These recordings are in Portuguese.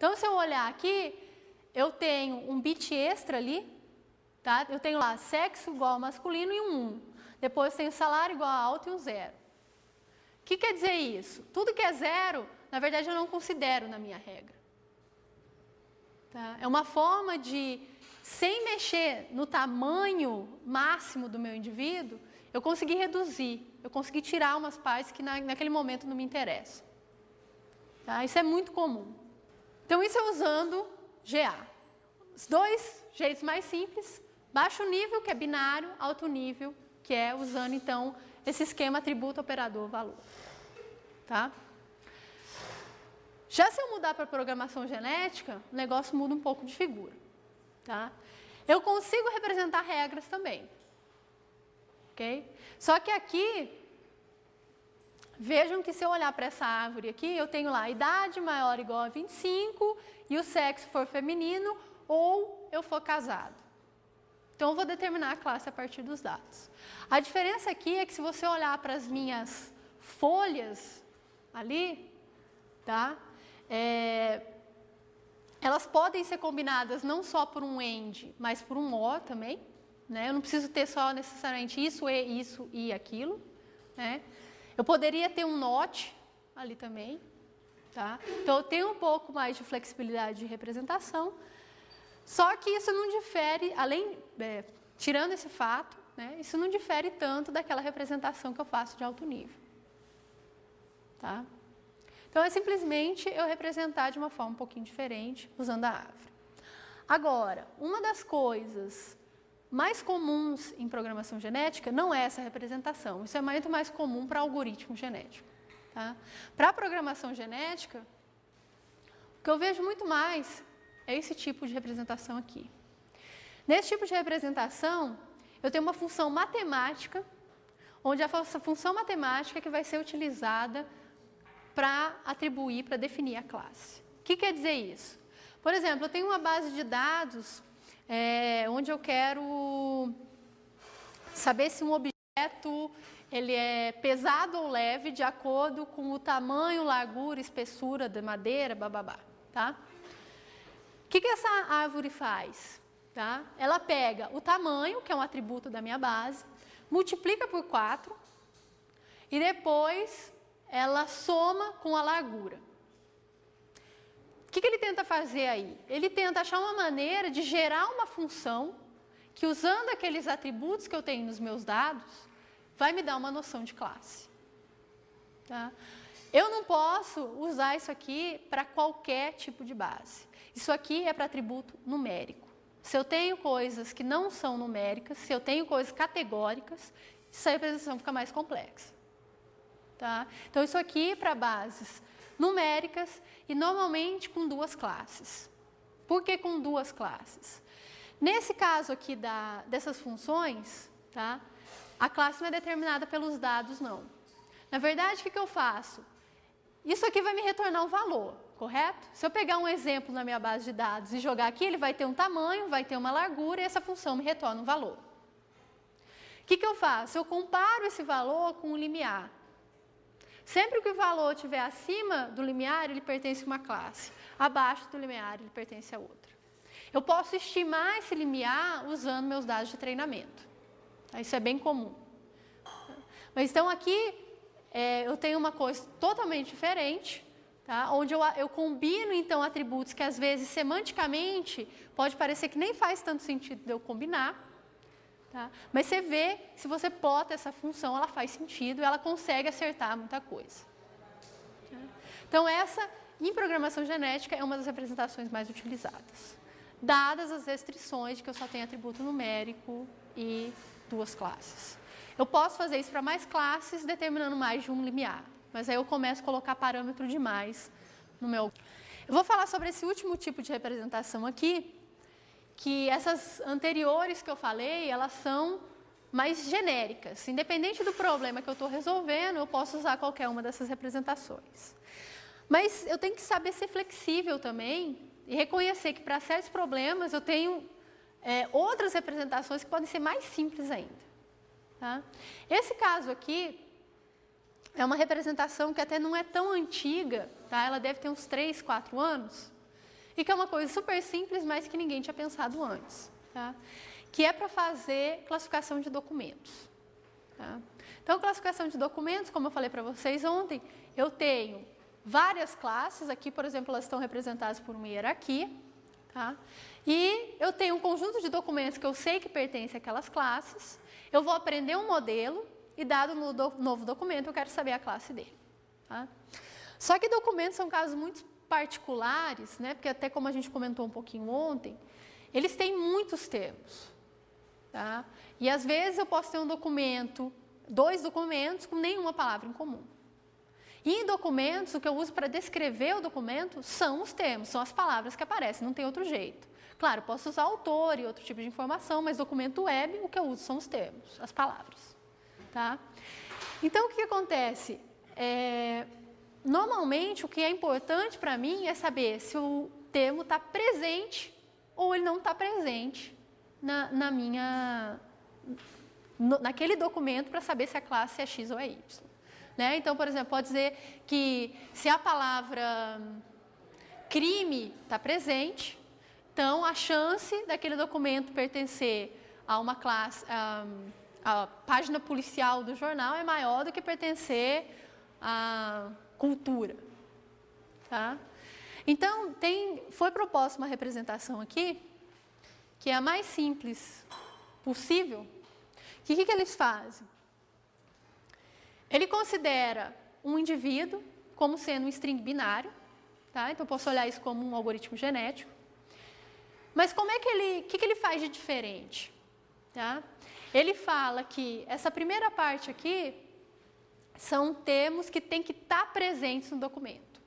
Então, se eu olhar aqui, eu tenho um bit extra ali, tá? Eu tenho lá sexo igual a masculino e um 1. Depois tenho salário igual a alto e um 0. O que quer dizer isso? Tudo que é 0, na verdade, eu não considero na minha regra. Tá? É uma forma de, sem mexer no tamanho máximo do meu indivíduo, eu consegui reduzir, eu consegui tirar umas partes que naquele momento não me interessam. Tá? Isso é muito comum. Então, isso é usando GA. Os dois jeitos mais simples, baixo nível, que é binário, alto nível, que é usando, então, esse esquema atributo, operador, valor. Tá? Já se eu mudar para programação genética, o negócio muda um pouco de figura. Tá? Eu consigo representar regras também. Okay? Só que aqui, vejam que se eu olhar para essa árvore aqui, eu tenho lá a idade maior ou igual a 25 e o sexo for feminino ou eu for casado. Então, eu vou determinar a classe a partir dos dados. A diferença aqui é que se você olhar para as minhas folhas ali, tá? Elas podem ser combinadas não só por um AND, mas por um OR também. Né? Eu não preciso ter só necessariamente isso e aquilo. Né? Eu poderia ter um NOT ali também. Tá? Então, eu tenho um pouco mais de flexibilidade de representação. Só que isso não difere, tirando esse fato, né, isso não difere tanto daquela representação que eu faço de alto nível. Tá? Então, é simplesmente eu representar de uma forma um pouquinho diferente, usando a árvore. Agora, uma das coisas mais comuns em programação genética não é essa representação. Isso é muito mais comum para algoritmo genético. Tá? Para programação genética, o que eu vejo muito mais é esse tipo de representação aqui. Nesse tipo de representação, eu tenho uma função matemática, onde essa função matemática é que vai ser utilizada para atribuir, para definir a classe. O que quer dizer isso? Por exemplo, eu tenho uma base de dados onde eu quero saber se um objeto ele é pesado ou leve de acordo com o tamanho, largura, espessura da madeira, bababá. Tá? O que essa árvore faz? Tá? Ela pega o tamanho, que é um atributo da minha base, multiplica por 4 e depois ela soma com a largura. O que ele tenta fazer aí? Ele tenta achar uma maneira de gerar uma função que, usando aqueles atributos que eu tenho nos meus dados, vai me dar uma noção de classe. Tá? Eu não posso usar isso aqui para qualquer tipo de base. Isso aqui é para atributo numérico. Se eu tenho coisas que não são numéricas, se eu tenho coisas categóricas, essa representação fica mais complexa. Tá? Então, isso aqui é para bases numéricas e normalmente com duas classes. Por que com duas classes? Nesse caso aqui dessas funções, tá? A classe não é determinada pelos dados, não. Na verdade, o que eu faço? Isso aqui vai me retornar um valor, correto? Se eu pegar um exemplo na minha base de dados e jogar aqui, ele vai ter um tamanho, vai ter uma largura e essa função me retorna um valor. O que eu faço? Eu comparo esse valor com o limiar. Sempre que o valor estiver acima do limiar, ele pertence a uma classe. Abaixo do limiar, ele pertence a outra. Eu posso estimar esse limiar usando meus dados de treinamento. Isso é bem comum. Mas então aqui eu tenho uma coisa totalmente diferente, tá? Onde eu combino então atributos que às vezes semanticamente pode parecer que nem faz tanto sentido de eu combinar. Tá? Mas você vê, se você plota essa função, ela faz sentido, ela consegue acertar muita coisa. Tá? Então, essa, em programação genética, é uma das representações mais utilizadas. Dadas as restrições de que eu só tenho atributo numérico e duas classes. Eu posso fazer isso para mais classes, determinando mais de um limiar. Mas aí eu começo a colocar parâmetro demais no meu... Eu vou falar sobre esse último tipo de representação aqui, que essas anteriores que eu falei, elas são mais genéricas. Independente do problema que eu estou resolvendo, eu posso usar qualquer uma dessas representações. Mas eu tenho que saber ser flexível também e reconhecer que para certos problemas eu tenho outras representações que podem ser mais simples ainda. Tá? Esse caso aqui é uma representação que até não é tão antiga, tá? Ela deve ter uns 3, 4 anos. e que é uma coisa super simples, mas que ninguém tinha pensado antes, tá? Que é para fazer classificação de documentos. Tá? Então, classificação de documentos, como eu falei para vocês ontem, eu tenho várias classes, aqui, por exemplo, elas estão representadas por uma hierarquia, tá? E eu tenho um conjunto de documentos que eu sei que pertence àquelas classes, eu vou aprender um modelo e, dado no novo documento, eu quero saber a classe dele. Tá? Só que documentos são casos muito particulares, né? Porque até como a gente comentou um pouquinho ontem, eles têm muitos termos. Tá? E às vezes eu posso ter um documento, 2 documentos com nenhuma palavra em comum. E em documentos, o que eu uso para descrever o documento são os termos, são as palavras que aparecem, não tem outro jeito. Claro, posso usar autor e outro tipo de informação, mas documento web, o que eu uso são os termos, as palavras. Tá? Então, o que acontece? Normalmente, o que é importante para mim é saber se o termo está presente ou ele não está presente naquele documento para saber se a classe é X ou é Y. Né? Então, por exemplo, pode dizer que se a palavra crime está presente, então a chance daquele documento pertencer a uma classe, a página policial do jornal é maior do que pertencer à cultura. Tá? Então, foi proposta uma representação aqui, que é a mais simples possível. O que eles fazem? Ele considera um indivíduo como sendo um string binário, tá? Então, posso olhar isso como um algoritmo genético. Mas como é que ele faz de diferente? Tá? Ele fala que essa primeira parte aqui são termos que têm que estar presentes no documento.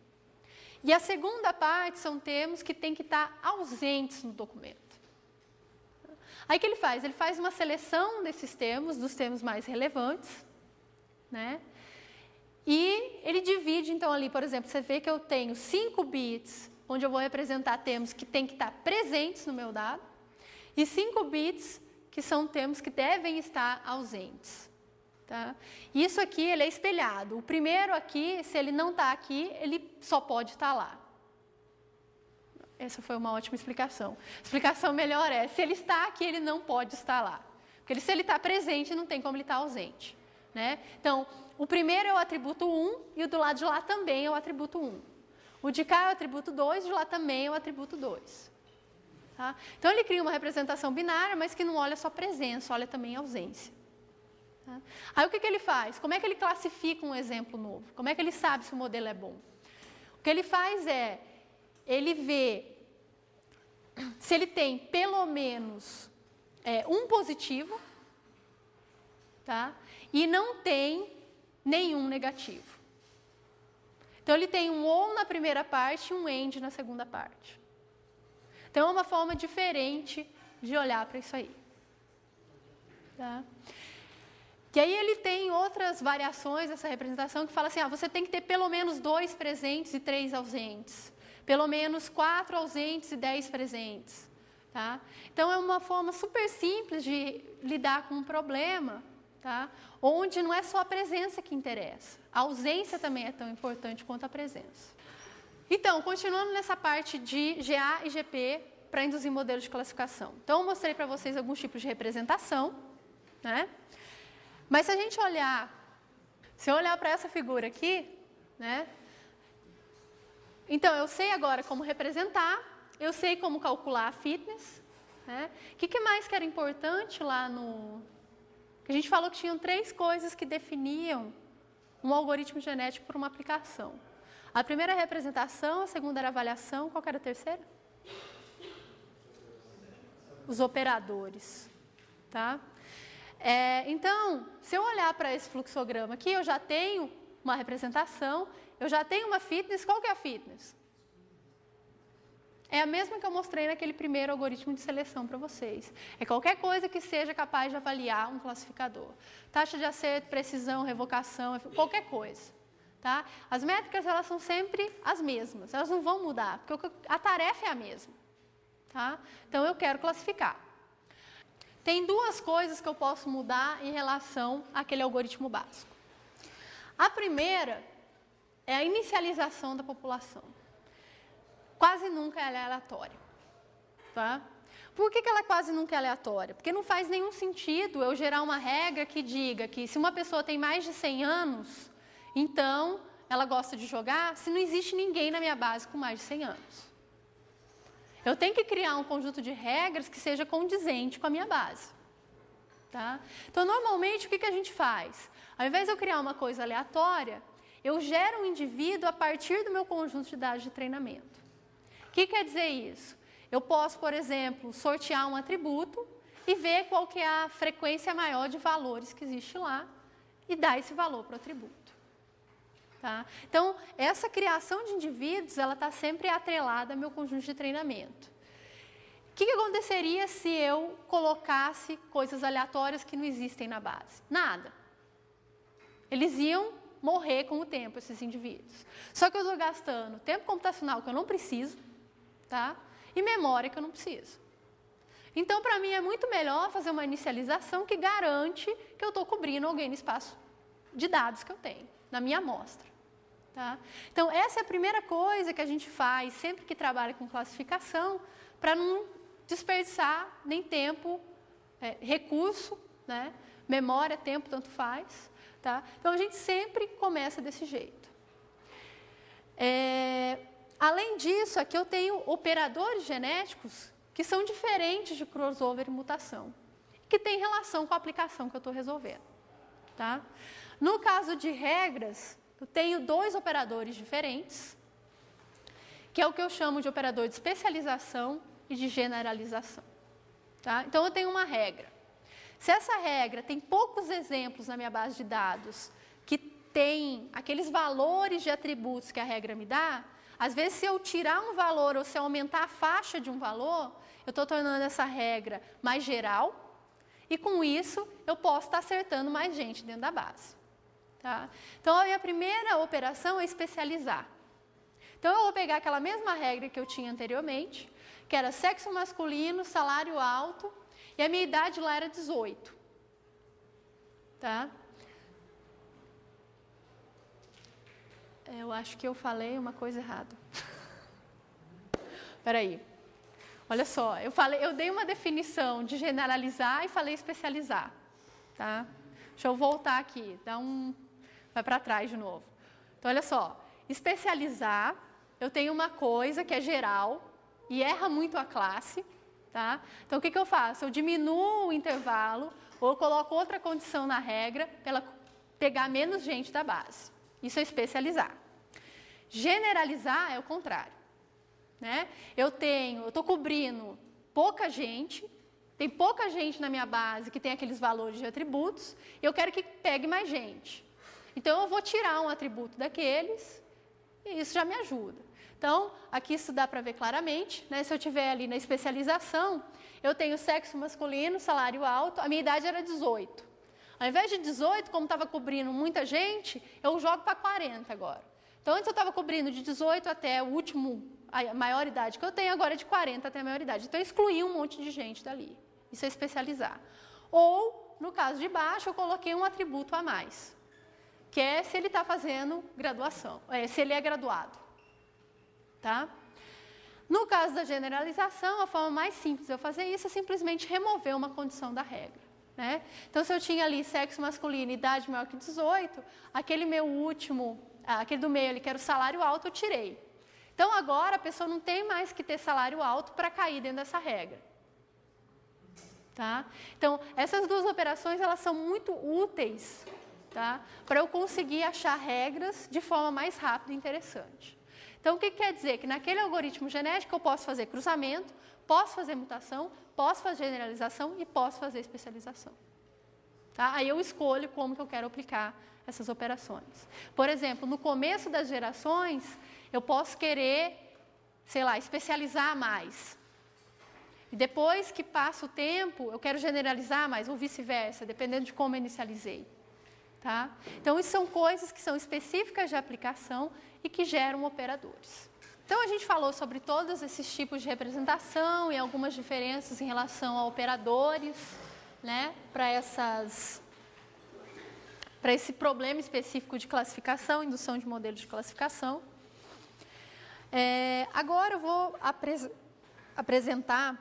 E a segunda parte são termos que têm que estar ausentes no documento. Aí o que ele faz? Ele faz uma seleção desses termos, dos termos mais relevantes, né? E ele divide, então, ali, por exemplo, você vê que eu tenho 5 bits, onde eu vou representar termos que têm que estar presentes no meu dado, e 5 bits, que são termos que devem estar ausentes. Tá? Isso aqui ele é espelhado. O primeiro aqui, se ele não está aqui, ele só pode estar lá. Essa foi uma ótima explicação. A explicação melhor é, se ele está aqui, ele não pode estar lá. Porque se ele está presente, não tem como ele estar ausente. Né? Então, o primeiro é o atributo 1 e o do lado de lá também é o atributo 1. O de cá é o atributo 2 e o de lá também é o atributo 2. Tá? Então, ele cria uma representação binária, mas que não olha só presença, olha também ausência. Tá? Aí, o que ele faz? Como é que ele classifica um exemplo novo? Como é que ele sabe se o modelo é bom? O que ele faz é, ele vê se ele tem pelo menos um positivo, tá? E não tem nenhum negativo. Então, ele tem um ou na primeira parte e um and na segunda parte. Então, é uma forma diferente de olhar para isso aí. Tá? E aí ele tem outras variações dessa representação que fala assim, você tem que ter pelo menos 2 presentes e 3 ausentes. Pelo menos 4 ausentes e 10 presentes. Tá? Então, é uma forma super simples de lidar com um problema, tá? Onde não é só a presença que interessa. A ausência também é tão importante quanto a presença. Então, continuando nessa parte de GA e GP para induzir modelos de classificação. Então, eu mostrei para vocês alguns tipos de representação, né? Mas se a gente olhar, para essa figura aqui, né? Então, eu sei agora como representar, eu sei como calcular a fitness, né? O que mais que era importante lá no... A gente falou que tinham 3 coisas que definiam um algoritmo genético para uma aplicação. A primeira é a representação, a segunda era a avaliação, qual que era a terceira? Os operadores, tá? Então, se eu olhar para esse fluxograma aqui, eu já tenho uma representação, eu já tenho uma fitness, qual que é a fitness? É a mesma que eu mostrei naquele primeiro algoritmo de seleção para vocês. É qualquer coisa que seja capaz de avaliar um classificador. Taxa de acerto, precisão, revocação, qualquer coisa. Tá? As métricas, elas são sempre as mesmas, elas não vão mudar, porque a tarefa é a mesma. Tá? Então, eu quero classificar. Tem 2 coisas que eu posso mudar em relação àquele algoritmo básico. A primeira é a inicialização da população. quase nunca ela é aleatória. Tá? Por que ela quase nunca é aleatória? Porque não faz nenhum sentido eu gerar uma regra que diga que se uma pessoa tem mais de 100 anos, então ela gosta de jogar, se não existe ninguém na minha base com mais de 100 anos. Eu tenho que criar um conjunto de regras que seja condizente com a minha base. Tá? Então, normalmente, o que a gente faz? Ao invés de eu criar uma coisa aleatória, eu gero um indivíduo a partir do meu conjunto de dados de treinamento. O que quer dizer isso? Eu posso, por exemplo, sortear um atributo e ver qual que é a frequência maior de valores que existe lá e dar esse valor para o atributo. Tá? Então, essa criação de indivíduos, ela está sempre atrelada ao meu conjunto de treinamento. O que aconteceria se eu colocasse coisas aleatórias que não existem na base? Nada. Eles iam morrer com o tempo, esses indivíduos. Só que eu estou gastando tempo computacional que eu não preciso, tá? E memória que eu não preciso. Então, para mim, é muito melhor fazer uma inicialização que garante que eu estou cobrindo alguém no espaço de dados que eu tenho, na minha amostra. Tá? Então, essa é a primeira coisa que a gente faz sempre que trabalha com classificação, para não desperdiçar nem tempo, recurso, né? Memória, tempo, tanto faz. Tá? Então, a gente sempre começa desse jeito. Além disso, aqui eu tenho operadores genéticos que são diferentes de crossover e mutação, que têm relação com a aplicação que eu estou resolvendo. Tá? No caso de regras, eu tenho dois operadores diferentes, que é o que eu chamo de operador de especialização e de generalização. Tá? Então, eu tenho uma regra. Se essa regra tem poucos exemplos na minha base de dados que tem aqueles valores de atributos que a regra me dá, às vezes, se eu tirar um valor ou se eu aumentar a faixa de um valor, eu estou tornando essa regra mais geral e, com isso, eu posso estar acertando mais gente dentro da base. Tá? Então, a minha primeira operação é especializar. Então, eu vou pegar aquela mesma regra que eu tinha anteriormente, que era sexo masculino, salário alto, e a minha idade lá era 18. Tá? Eu acho que eu falei uma coisa errada. Espera aí. Olha só, eu dei uma definição de generalizar e falei especializar. Tá? Deixa eu voltar aqui, vai para trás de novo. Então, olha só, especializar, eu tenho uma coisa que é geral e erra muito a classe. Tá? Então, o que eu faço? Eu diminuo o intervalo ou eu coloco outra condição na regra para ela pegar menos gente da base. Isso é especializar. Generalizar é o contrário. Né? Eu estou cobrindo pouca gente, tem pouca gente na minha base que tem aqueles valores de atributos, e eu quero que pegue mais gente. Então, eu vou tirar um atributo daqueles, e isso já me ajuda. Então, aqui isso dá para ver claramente, né? Se eu estiver ali na especialização, eu tenho sexo masculino, salário alto, a minha idade era 18. Ao invés de 18, como estava cobrindo muita gente, eu jogo para 40 agora. Então, antes eu estava cobrindo de 18 até a maior idade que eu tenho, agora é de 40 até a maior idade. Então, eu excluí um monte de gente dali. Isso é especializar. Ou, no caso de baixo, eu coloquei um atributo a mais, que é se ele está fazendo graduação, se ele é graduado. Tá? No caso da generalização, a forma mais simples de eu fazer isso é simplesmente remover uma condição da regra. Né? Então, se eu tinha ali sexo masculino e idade maior que 18, aquele meu último, aquele do meio ali, que era o salário alto, eu tirei. Então, agora a pessoa não tem mais que ter salário alto para cair dentro dessa regra. Tá? Então, essas duas operações, elas são muito úteis, tá? Para eu conseguir achar regras de forma mais rápida e interessante. Então, o que quer dizer? Que naquele algoritmo genético eu posso fazer cruzamento, posso fazer mutação, posso fazer generalização e posso fazer especialização. Tá? Aí eu escolho como que eu quero aplicar essas operações. Por exemplo, no começo das gerações, eu posso querer, sei lá, especializar mais. E depois que passa o tempo, eu quero generalizar mais, ou vice-versa, dependendo de como eu inicializei. Tá? Então, isso são coisas que são específicas de aplicação e que geram operadores. Então, a gente falou sobre todos esses tipos de representação e algumas diferenças em relação a operadores, né, para esse problema específico de classificação, indução de modelos de classificação. Agora eu vou apresentar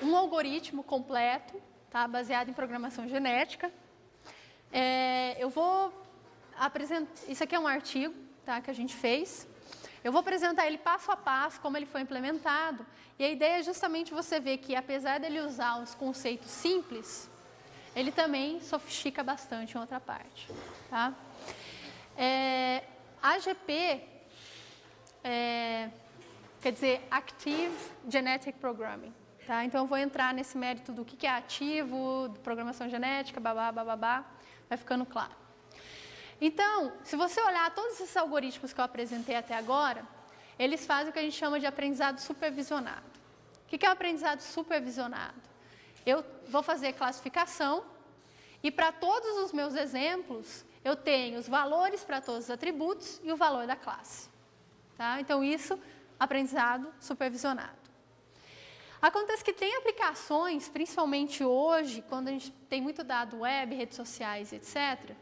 um algoritmo completo, tá, baseado em programação genética. Eu vou apresentar, isso aqui é um artigo, tá, que a gente fez. Eu vou apresentar ele passo a passo, como ele foi implementado. E a ideia é justamente você ver que, apesar dele usar os conceitos simples, ele também sofistica bastante em outra parte. Tá? AGP, quer dizer Active Genetic Programming. Tá? Então, eu vou entrar nesse mérito do que é ativo, de programação genética, babá, vai ficando claro. Então, se você olhar todos esses algoritmos que eu apresentei até agora, eles fazem o que a gente chama de aprendizado supervisionado. O que é o aprendizado supervisionado? Eu vou fazer classificação e para todos os meus exemplos, eu tenho os valores para todos os atributos e o valor da classe. Tá? Então, isso, aprendizado supervisionado. Acontece que tem aplicações, principalmente hoje, quando a gente tem muito dado web, redes sociais, etc.,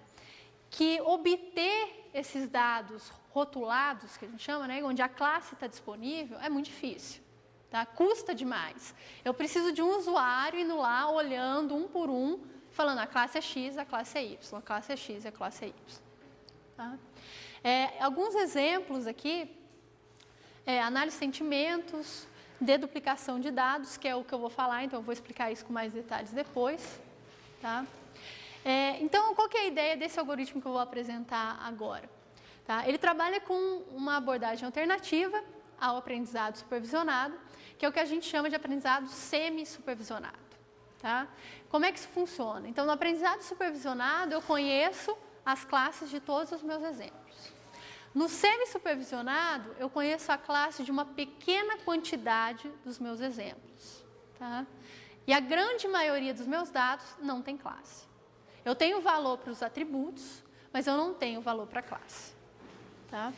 que obter esses dados rotulados, que a gente chama, né, onde a classe está disponível, é muito difícil. Tá? Custa demais. Eu preciso de um usuário indo lá, olhando um por um, falando a classe é X, a classe é Y, a classe é X, a classe é Y. Tá? Alguns exemplos aqui, análise de sentimentos, deduplicação de dados, que é o que eu vou falar, então eu vou explicar isso com mais detalhes depois. Tá? Então, qual que é a ideia desse algoritmo que eu vou apresentar agora? Tá? Ele trabalha com uma abordagem alternativa ao aprendizado supervisionado, que é o que a gente chama de aprendizado semi-supervisionado. Tá? Como é que isso funciona? Então, no aprendizado supervisionado, eu conheço as classes de todos os meus exemplos. No semi-supervisionado, eu conheço a classe de uma pequena quantidade dos meus exemplos. Tá? E a grande maioria dos meus dados não tem classe. Eu tenho valor para os atributos, mas eu não tenho valor para a classe. Tá?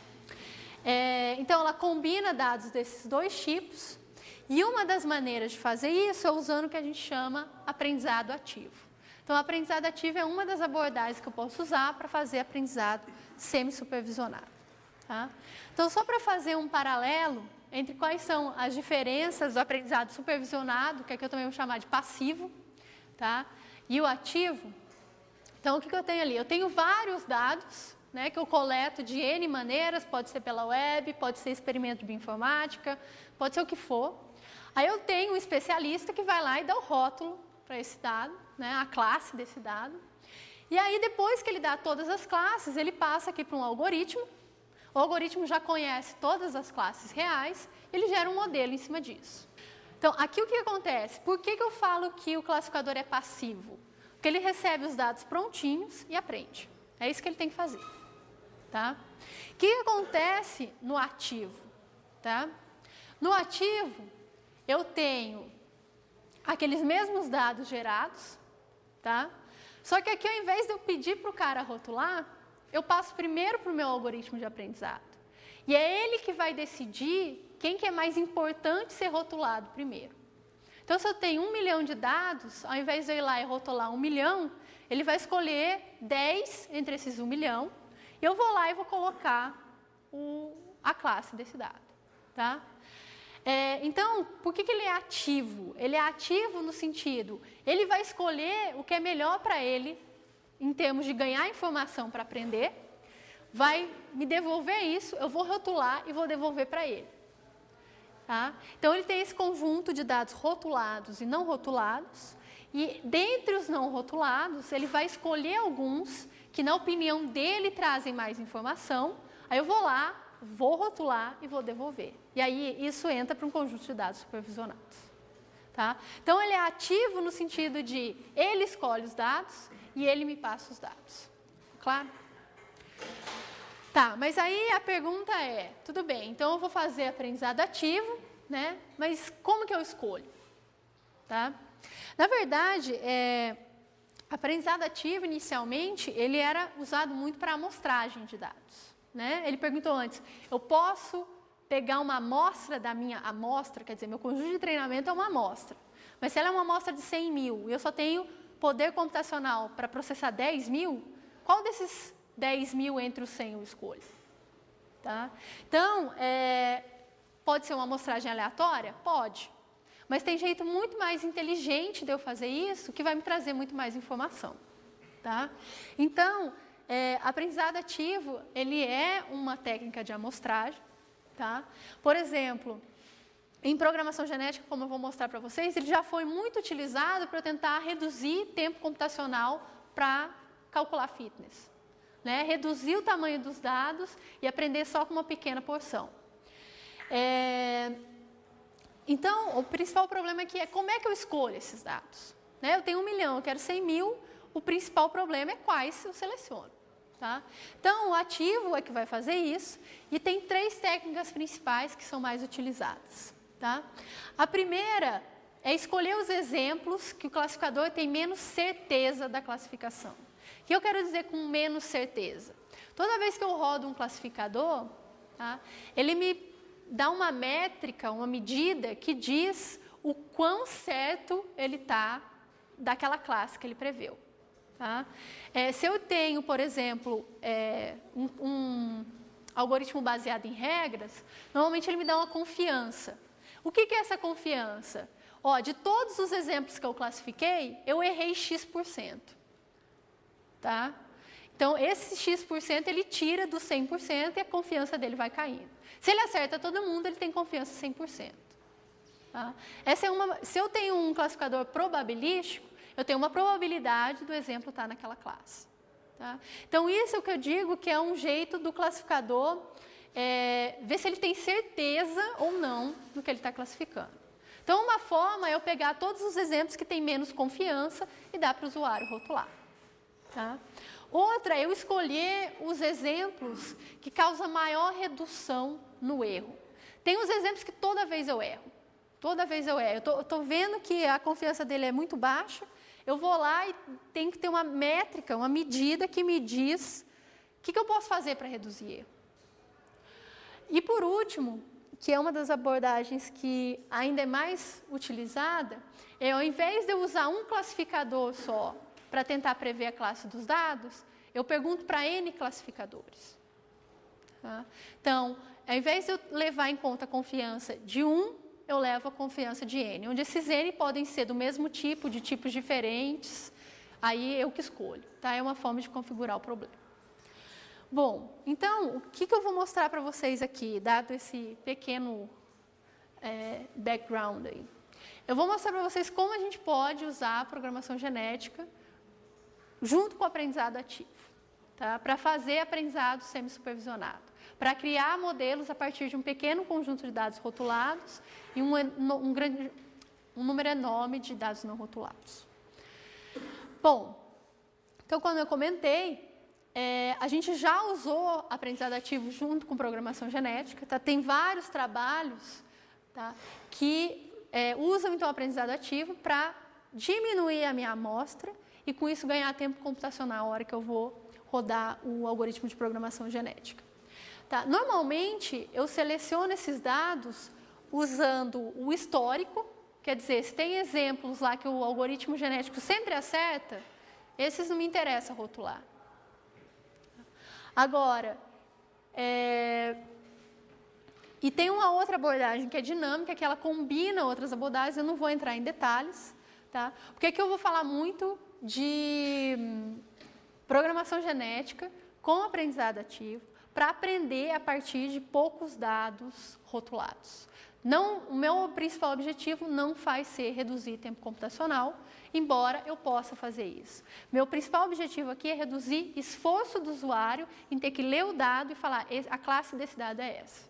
Então, ela combina dados desses dois tipos, e uma das maneiras de fazer isso é usando o que a gente chama aprendizado ativo. Então, o aprendizado ativo é uma das abordagens que eu posso usar para fazer aprendizado semi-supervisionado. Tá? Então, só para fazer um paralelo entre quais são as diferenças do aprendizado supervisionado, que aqui eu também vou chamar de passivo, tá? E o ativo. Então, o que eu tenho ali? Eu tenho vários dados, né, que eu coleto de N maneiras, pode ser pela web, pode ser experimento de bioinformática, pode ser o que for. Aí eu tenho um especialista que vai lá e dá o rótulo para esse dado, né, a classe desse dado. E aí, depois que ele dá todas as classes, ele passa aqui para um algoritmo. O algoritmo já conhece todas as classes reais, ele gera um modelo em cima disso. Então, aqui o que acontece? Por que eu falo que o classificador é passivo? Porque ele recebe os dados prontinhos e aprende. É isso que ele tem que fazer. Tá? O que acontece no ativo? Tá? No ativo, eu tenho aqueles mesmos dados gerados, tá? Só que aqui, ao invés de eu pedir para o cara rotular, eu passo primeiro para o meu algoritmo de aprendizado. E é ele que vai decidir quem que é mais importante ser rotulado primeiro. Então, se eu tenho 1 milhão de dados, ao invés de eu ir lá e rotular 1 milhão, ele vai escolher 10 entre esses 1 milhão, e eu vou lá e vou colocar a classe desse dado. Tá? Então, por que ele é ativo? Ele é ativo no sentido, ele vai escolher o que é melhor para ele, em termos de ganhar informação para aprender, vai me devolver isso, eu vou rotular e vou devolver para ele. Tá? Então, ele tem esse conjunto de dados rotulados e não rotulados, e dentre os não rotulados, ele vai escolher alguns que, na opinião dele, trazem mais informação, aí eu vou lá, vou rotular e vou devolver. E aí, isso entra para um conjunto de dados supervisionados. Tá? Então, ele é ativo no sentido de ele escolhe os dados e ele me passa os dados. Claro? Tá, mas aí a pergunta é, tudo bem, então eu vou fazer aprendizado ativo, né? Mas como que eu escolho? Tá? Na verdade, aprendizado ativo, inicialmente, ele era usado muito para amostragem de dados. Né? Ele perguntou antes, eu posso pegar uma amostra da minha amostra, quer dizer, meu conjunto de treinamento é uma amostra, mas se ela é uma amostra de 100 mil e eu só tenho poder computacional para processar 10 mil, qual desses 10 mil entre os 100 eu escolho? Tá? Então, pode ser uma amostragem aleatória? Pode. Mas tem jeito muito mais inteligente de eu fazer isso, que vai me trazer muito mais informação. Tá? Então, aprendizado ativo, ele é uma técnica de amostragem. Tá? Por exemplo, em programação genética, como eu vou mostrar para vocês, ele já foi muito utilizado para tentar reduzir tempo computacional para calcular fitness. Né? Reduzir o tamanho dos dados e aprender só com uma pequena porção. Então, o principal problema aqui é como é que eu escolho esses dados. Né? Eu tenho 1 milhão, eu quero 100 mil, o principal problema é quais eu seleciono. Tá? Então, o ativo é que vai fazer isso e tem 3 técnicas principais que são mais utilizadas. Tá? A primeira é escolher os exemplos que o classificador tem menos certeza da classificação. O que eu quero dizer com menos certeza? Toda vez que eu rodo um classificador, tá, ele me dá uma métrica, uma medida que diz o quão certo ele está daquela classe que ele preveu. Tá? Se eu tenho, por exemplo, um algoritmo baseado em regras, normalmente ele me dá uma confiança. O que é essa confiança? De todos os exemplos que eu classifiquei, eu errei X%. Tá? Então, esse X% ele tira do 100% e a confiança dele vai caindo. Se ele acerta todo mundo, ele tem confiança 100%. Tá? Se eu tenho um classificador probabilístico, eu tenho uma probabilidade do exemplo estar naquela classe. Tá? Então, isso é o que eu digo que é um jeito do classificador ver se ele tem certeza ou não do que ele está classificando. Então, uma forma é eu pegar todos os exemplos que têm menos confiança e dar para o usuário rotular. Tá? Outra é eu escolher os exemplos que causam maior redução no erro. Tem os exemplos que toda vez eu erro. Toda vez eu erro. Eu estou vendo que a confiança dele é muito baixa, eu vou lá e tem que ter uma métrica, uma medida que me diz o que eu posso fazer para reduzir erro. E por último, que é uma das abordagens que ainda é mais utilizada, ao invés de eu usar um classificador só para tentar prever a classe dos dados, eu pergunto para N classificadores. Tá? Então, ao invés de eu levar em conta a confiança de um, eu levo a confiança de N, onde esses N podem ser do mesmo tipo, de tipos diferentes, aí eu que escolho. Tá? É uma forma de configurar o problema. Bom, então, o que eu vou mostrar para vocês aqui, dado esse pequeno background aí? Eu vou mostrar para vocês como a gente pode usar a programação genética junto com o aprendizado ativo, tá? Para fazer aprendizado semi-supervisionado, para criar modelos a partir de um pequeno conjunto de dados rotulados e um número enorme de dados não rotulados. Bom, então, como eu comentei, a gente já usou aprendizado ativo junto com programação genética, tá? Tem vários trabalhos, tá, que usam então o aprendizado ativo para diminuir a minha amostra e com isso ganhar tempo computacional na hora que eu vou rodar o algoritmo de programação genética. Tá? Normalmente, eu seleciono esses dados usando o histórico, quer dizer, se tem exemplos lá que o algoritmo genético sempre acerta, esses não me interessa rotular. Agora, e tem uma outra abordagem que é dinâmica, que ela combina outras abordagens, eu não vou entrar em detalhes, tá? Porque aqui eu vou falar muito de programação genética com aprendizado ativo para aprender a partir de poucos dados rotulados. O meu principal objetivo não vai ser reduzir tempo computacional, embora eu possa fazer isso. Meu principal objetivo aqui é reduzir esforço do usuário em ter que ler o dado e falar, a classe desse dado é essa.